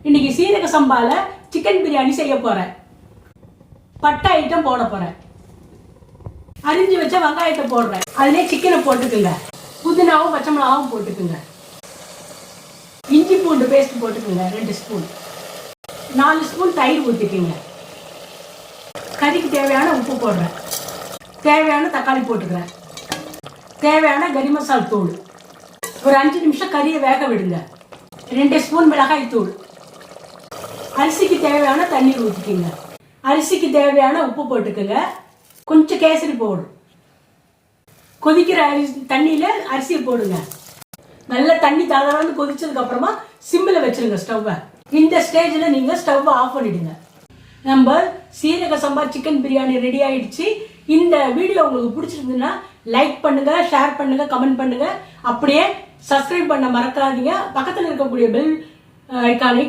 இன்னைக்கு சீரக சம்பால சிக்கன் பிரியாணி செய்ய போறேன். பட்டை ஐட்டம் போட போறேன். அரிஞ்சு வச்ச வெங்காயத்தை போடுறேன். அதுலயே சிக்கனை போட்டுக்குங்க. புதினாவும் பச்சை மிளகாவும் போட்டுக்குங்க. இஞ்சி பூண்டு பேஸ்ட் போட்டுக்குங்க 2 ஸ்பூன். 4 ஸ்பூன் தயிர் ஊற்றிக்குங்க. கறிக்கு தேவையான உப்பு போடுறேன். தேவையான தக்காளி போட்டுக்கிறேன். தேவையான கரி மசால் தூள். ஒரு 5 நிமிஷம் கறியை வேக விடுங்க. 2 ஸ்பூன் மிளகாய் தூள். அரிசிக்கு தேவையான தண்ணீர் ஊற்றிக்குங்க. அரிசிக்கு தேவையான உப்பு போட்டுக்குங்க. கொஞ்சம் கேசரி பவுடர். கொதிக்கிற தண்ணியில அரிசியை போடுங்க. நல்ல தண்ணி தளர்ந்து கொதிச்சதுக்கு அப்புறமா சிம்மில் வச்சிருங்க ஸ்டவ்வை. இந்த ஸ்டேஜில் நீங்க ஸ்டவ் ஆஃப் பண்ணிடுங்க. நம்ம சீரக சம்பா சிக்கன் பிரியாணி ரெடி ஆயிடுச்சு. இந்த வீடியோ உங்களுக்கு பிடிச்சிருந்ததுன்னா லைக் பண்ணுங்க, ஷேர் பண்ணுங்க, கமெண்ட் பண்ணுங்க. அப்படியே சப்ஸ்கிரைப் பண்ண மறக்காதீங்க. பக்கத்தில் இருக்கக்கூடிய பெல் ஐகானை